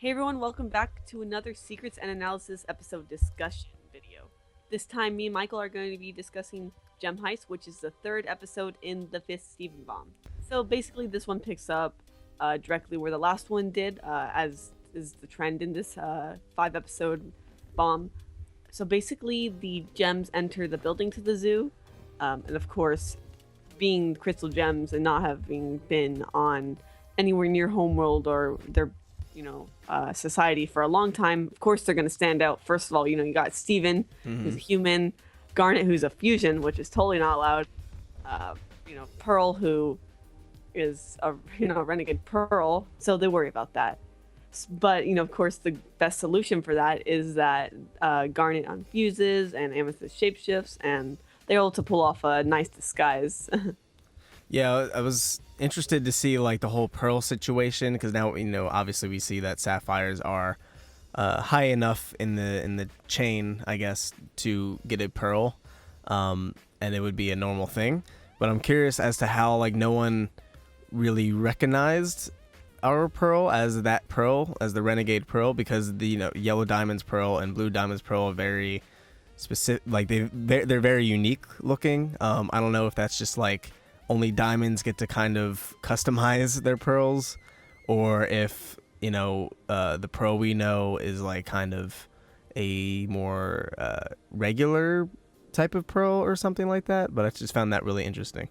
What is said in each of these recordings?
Hey everyone, welcome back to another Secrets and Analysis episode discussion video. This time, me and Michael are going to be discussing Gem Heist, which is the third episode in the fifth Steven Bomb. So basically, this one picks up directly where the last one did, as is the trend in this 5 episode bomb. So basically, the gems enter the building to the zoo, and of course, being crystal gems and not having been on anywhere near homeworld or their society for a long time, of course they're going to stand out. First of all, you got Steven, who's a human, Garnet, who's a fusion, which is totally not allowed, Pearl, who is a renegade Pearl, so they worry about that. But of course the best solution for that is that Garnet unfuses and Amethyst shapeshifts, and they're able to pull off a nice disguise. Yeah, I was interested to see like the whole Pearl situation, because now obviously we see that sapphires are high enough in the chain, I guess, to get a pearl, and it would be a normal thing. But I'm curious as to how like no one really recognized our pearl as that pearl, as the renegade pearl, because the yellow diamond's pearl and blue diamond's pearl are very specific, like they're very unique looking. I don't know if that's just like only diamonds get to kind of customize their pearls, or if the pearl we know is like kind of a more regular type of pearl or something like that. But I just found that really interesting.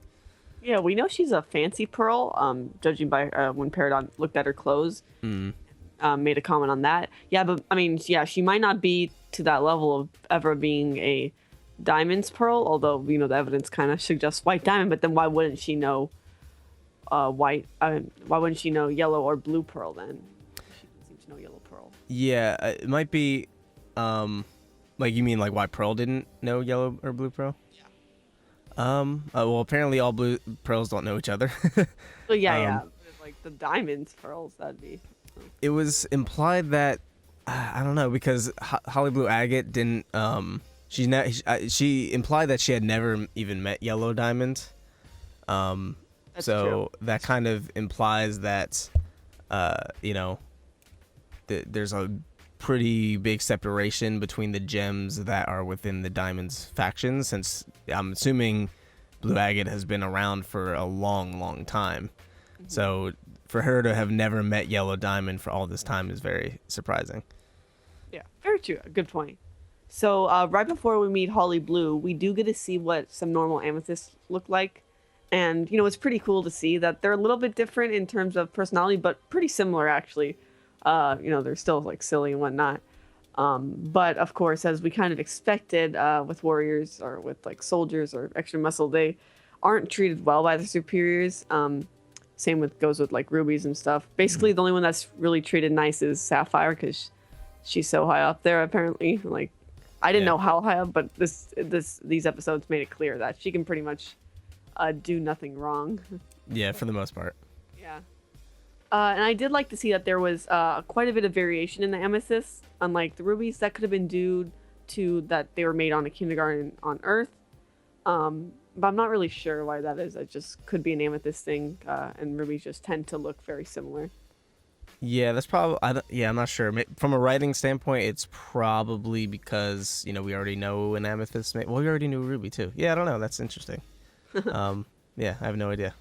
Yeah, we know she's a fancy Pearl, judging by when Peridot looked at her clothes, made a comment on that. Yeah, but I mean, yeah, she might not be to that level of ever being a Diamond's Pearl, although the evidence kind of suggests white diamond. But then why wouldn't she know white? Why wouldn't she know yellow or blue pearl then? She doesn't seem to know yellow pearl. Yeah, it might be, like you mean like why Pearl didn't know yellow or blue pearl? Well, apparently all blue pearls don't know each other. So yeah. Like the diamond's pearls, that'd be. It was implied that I don't know, because Holly Blue Agate didn't. She implied that she had never even met Yellow Diamond. That's so true. that kind of implies that, there's a pretty big separation between the gems that are within the Diamond's faction, since I'm assuming Blue Agate has been around for a long, long time. So for her to have never met Yellow Diamond for all this time is very surprising. Yeah, very true. Good point. So right before we meet Holly Blue, we do get to see what some normal amethysts look like. And, it's pretty cool to see that they're a little bit different in terms of personality, but pretty similar, actually. They're still, like, silly and whatnot. But, of course, as we kind of expected with warriors or with, like, soldiers or extra muscle, they aren't treated well by their superiors. Same goes with, like, rubies and stuff. Basically, the only one that's really treated nice is Sapphire, because she's so high up there, apparently. Like, I didn't know how high up, but these episodes made it clear that she can pretty much do nothing wrong. Yeah, for the most part. Yeah. And I did like to see that there was quite a bit of variation in the amethysts. Unlike the rubies, that could have been due to that they were made on a kindergarten on Earth. But I'm not really sure why that is. It just could be an amethyst thing, and rubies just tend to look very similar. Yeah, that's probably. I'm not sure. From a writing standpoint, it's probably because we already know an amethyst. Well, we already knew ruby too. Yeah, I don't know. That's interesting. Yeah, I have no idea.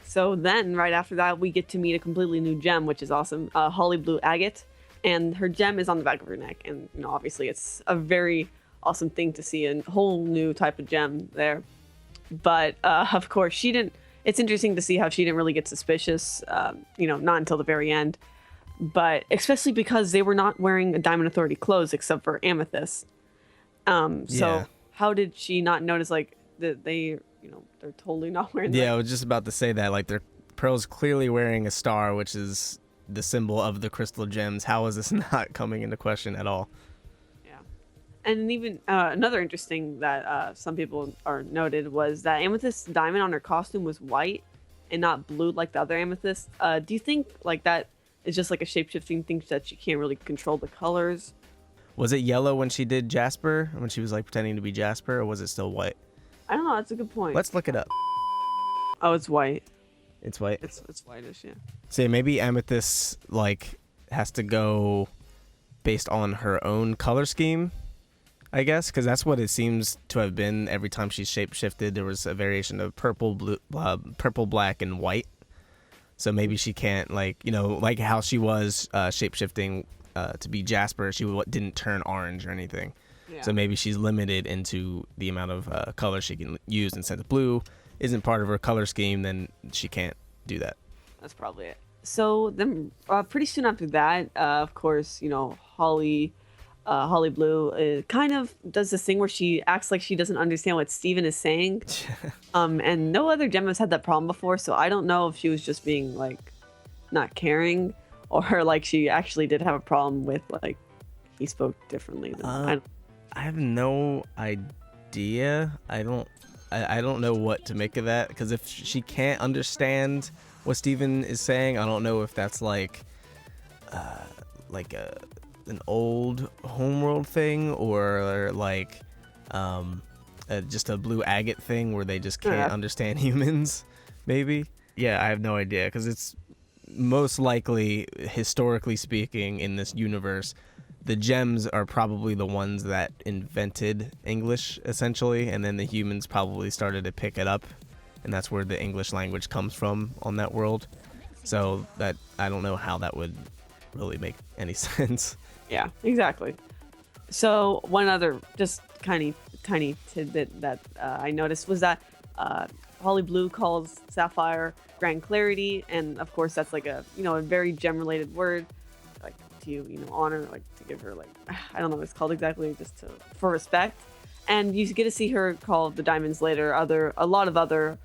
So then, right after that, we get to meet a completely new gem, which is awesome. Holly Blue Agate, and her gem is on the back of her neck, and obviously, it's a very awesome thing to see a whole new type of gem there. But of course, she didn't. It's interesting to see how she didn't really get suspicious, not until the very end. But especially because they were not wearing a Diamond Authority clothes except for Amethyst. So how did she not notice, like, that they're totally not wearing that? Yeah, I was just about to say that. Like, Pearl's clearly wearing a star, which is the symbol of the crystal gems. How is this not coming into question at all? And even another interesting that some people are noted was that Amethyst diamond on her costume was white and not blue like the other Amethyst. Do you think like that is just like a shape-shifting thing that she can't really control the colors? Was it yellow when she did Jasper, when she was like pretending to be Jasper, or was it still white? I don't know. That's a good point. Let's look it up. Oh, it's white. It's white. It's whitish, yeah. So maybe amethysts like has to go based on her own color scheme, I guess, because that's what it seems to have been every time she shapeshifted. There was a variation of purple, blue, purple, black, and white. So maybe she can't, like, you know, like how she was shapeshifting to be Jasper. She didn't turn orange or anything. Yeah. So maybe she's limited into the amount of color she can use. And since blue isn't part of her color scheme, then she can't do that. That's probably it. So then, pretty soon after that, of course, you know, Holly Blue kind of does this thing where she acts like she doesn't understand what Steven is saying. And no other gem has had that problem before, so I don't know if she was just being like not caring, or like she actually did have a problem with like he spoke differently than I have no idea. I don't know what to make of that, because if she can't understand what Steven is saying, I don't know if that's like an old homeworld thing, or like just a Blue Agate thing where they just can't understand humans, maybe. Yeah, I have no idea, because it's most likely, historically speaking, in this universe, the gems are probably the ones that invented English, essentially, and then the humans probably started to pick it up, and that's where the English language comes from on that world. So that, I don't know how that would really make any sense. Yeah, exactly. So one other just tiny tidbit that I noticed was that Holly Blue calls Sapphire Grand Clarity, and of course that's like a very gem-related word, like to honor, like to give her, like, I don't know what it's called exactly, just for respect. And you get to see her call the diamonds later, a lot of other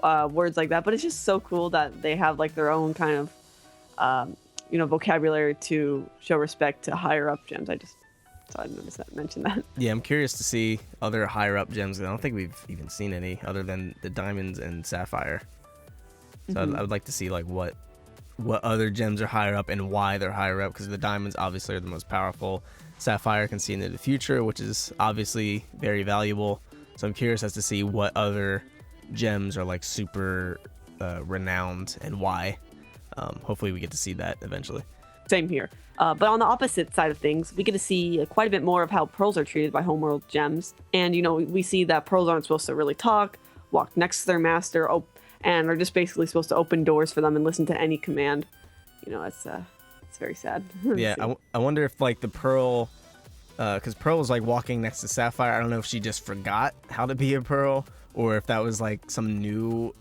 words like that. But it's just so cool that they have like their own kind of vocabulary to show respect to higher up gems. I just thought I'd mention that. Yeah, I'm curious to see other higher up gems. I don't think we've even seen any other than the diamonds and sapphire. So I would like to see like what other gems are higher up and why they're higher up, because the diamonds obviously are the most powerful. Sapphire can see into the future, which is obviously very valuable. So I'm curious as to see what other gems are like super renowned and why. Hopefully we get to see that eventually. Same here. But on the opposite side of things, we get to see quite a bit more of how pearls are treated by homeworld gems. And, we see that pearls aren't supposed to really talk, walk next to their master, and are just basically supposed to open doors for them and listen to any command. It's very sad. Yeah, I wonder if like the pearl, because pearl was like walking next to sapphire. I don't know if she just forgot how to be a pearl, or if that was like some new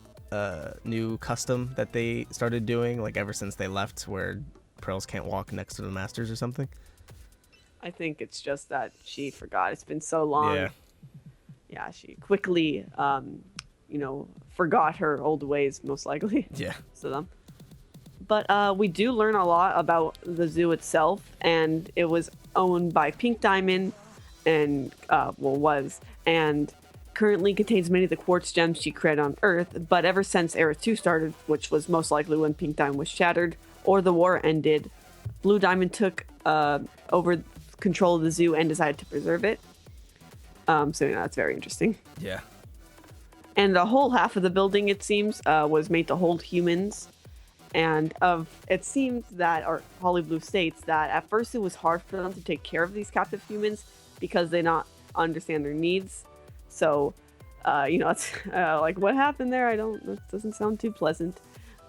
custom that they started doing, like ever since they left, where pearls can't walk next to the masters or something. I think it's just that she forgot. It's been so long. Yeah, she quickly forgot her old ways, most likely. Yeah. So but we do learn a lot about the zoo itself, and it was owned by Pink Diamond, and and currently contains many of the quartz gems she created on Earth. But ever since Era 2 started, which was most likely when Pink Diamond was shattered or the war ended, Blue Diamond took over control of the zoo and decided to preserve it. So that's very interesting. Yeah. And the whole half of the building, it seems, was made to hold humans. And it seems that, or Holly Blue states that at first it was hard for them to take care of these captive humans because they not understand their needs. So, it's like what happened there. That doesn't sound too pleasant.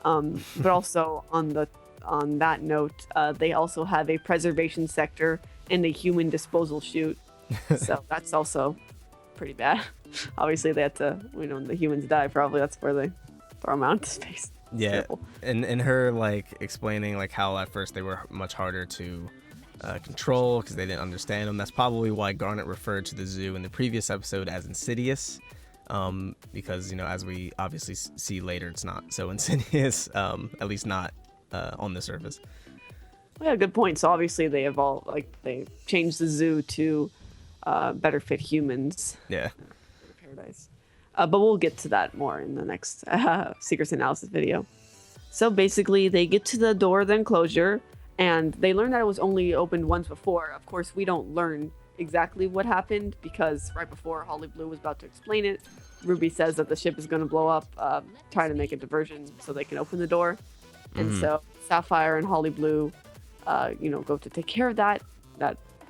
But also on that note, they also have a preservation sector and a human disposal chute. So that's also pretty bad. Obviously, they had to, when the humans die, probably that's where they throw them out into space. Yeah, and her like explaining like how at first they were much harder to control because they didn't understand them. That's probably why Garnet referred to the zoo in the previous episode as insidious, because as we obviously see later, it's not so insidious, at least not on the surface. Yeah, good point. So obviously they evolved, like they changed the zoo to better fit humans. Yeah. Paradise. But we'll get to that more in the next secrets analysis video. So basically, they get to the door of the enclosure, and they learn that it was only opened once before. Of course, we don't learn exactly what happened, because right before Holly Blue was about to explain it, Ruby says that the ship is going to blow up, trying to make a diversion so they can open the door. And so Sapphire and Holly Blue go to take care of that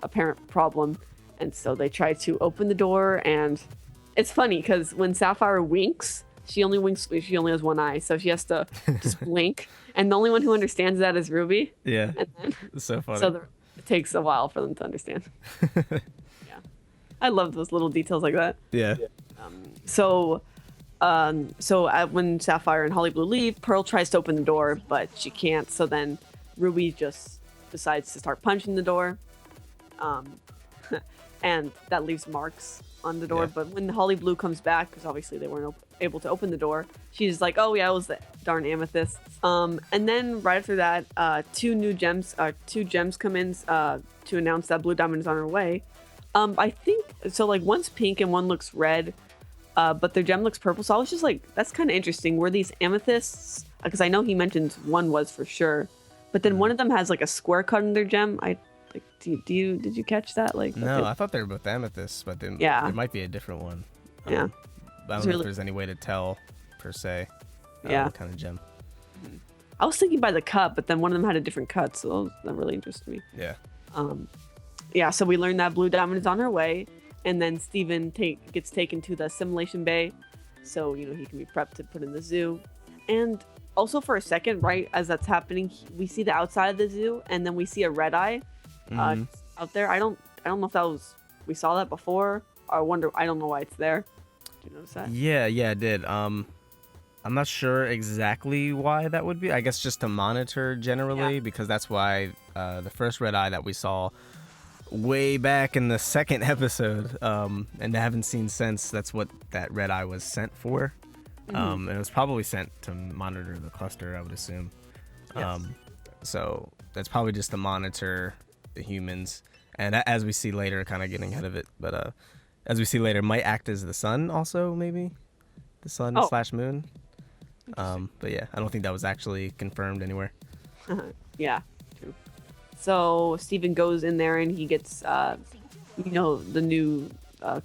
apparent problem. And so they try to open the door, and it's funny because when Sapphire winks, she only has one eye, so she has to just blink. And the only one who understands that is Ruby. Yeah. And then, It's so funny. so it takes a while for them to understand. Yeah. I love those little details like that. Yeah. So when Sapphire and Holly Blue leave, Pearl tries to open the door, but she can't. So then Ruby just decides to start punching the door. And that leaves marks on the door. Yeah. But when Holly Blue comes back, because obviously they weren't able to open the door, she's like, "Oh yeah, it was the darn amethyst." And then right after that, two gems come in to announce that Blue Diamond is on her way. I think so. Like one's pink and one looks red, but their gem looks purple. So I was just like, that's kind of interesting. Were these amethysts? Because I know he mentioned one was for sure, but then one of them has like a square cut in their gem. Did you catch that? Like, No, I thought they were both amethysts, but then Yeah. there might be a different one. Yeah. I don't know if there's any way to tell per se. Yeah. What kind of gem. I was thinking by the cut, but then one of them had a different cut, so that really interested me. Yeah. Yeah, so we learned that Blue Diamond is on her way, and then Steven gets taken to the assimilation bay, so he can be prepped to put in the zoo. And also for a second, right as that's happening, we see the outside of the zoo, and then we see a red eye out there. I don't know if we saw that before. I don't know why it's there. Did you notice that? Yeah, I did. I'm not sure exactly why that would be. I guess just to monitor generally, because that's why the first red eye that we saw way back in the second episode, and I haven't seen since, that's what that red eye was sent for. And it was probably sent to monitor the cluster, I would assume. Yes. So that's probably just to monitor the humans. And as we see later, kind of getting ahead of it, but as we see later, might act as the sun also, maybe? The sun / moon. But yeah, I don't think that was actually confirmed anywhere. Yeah, true. So Steven goes in there and he gets, the new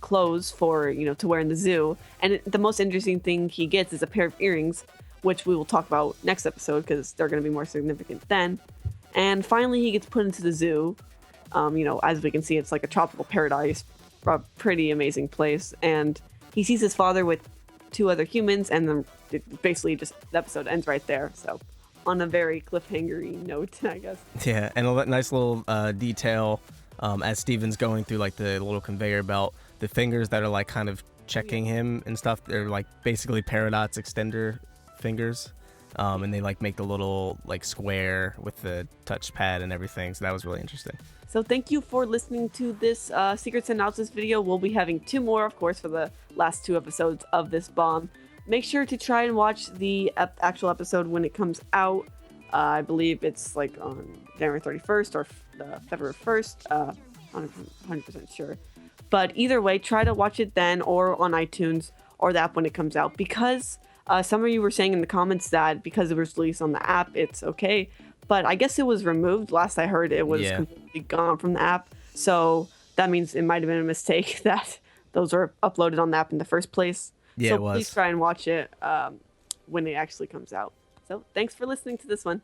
clothes for, to wear in the zoo. And the most interesting thing he gets is a pair of earrings, which we will talk about next episode because they're going to be more significant then. And finally, he gets put into the zoo. As we can see, it's like a tropical paradise, a pretty amazing place. And he sees his father with two other humans, and then basically just the episode ends right there. So on a very cliffhanger-y note, I guess. Yeah, and a nice little detail as Steven's going through like the little conveyor belt, the fingers that are like kind of checking him and stuff, they're like basically Paradox extender fingers. And they like make the little like square with the touchpad and everything. So that was really interesting. So thank you for listening to this Secrets Analysis video. We'll be having 2 more, of course, for the last 2 episodes of this bomb. Make sure to try and watch the actual episode when it comes out. I believe it's like on January 31st or February 1st. 100% sure. But either way, try to watch it then or on iTunes or the app when it comes out. Because some of you were saying in the comments that because it was released on the app, it's okay. But I guess it was removed. Last I heard, it was completely gone from the app. So that means it might have been a mistake that those were uploaded on the app in the first place. Yeah, so it was. Please try and watch it when it actually comes out. So thanks for listening to this one.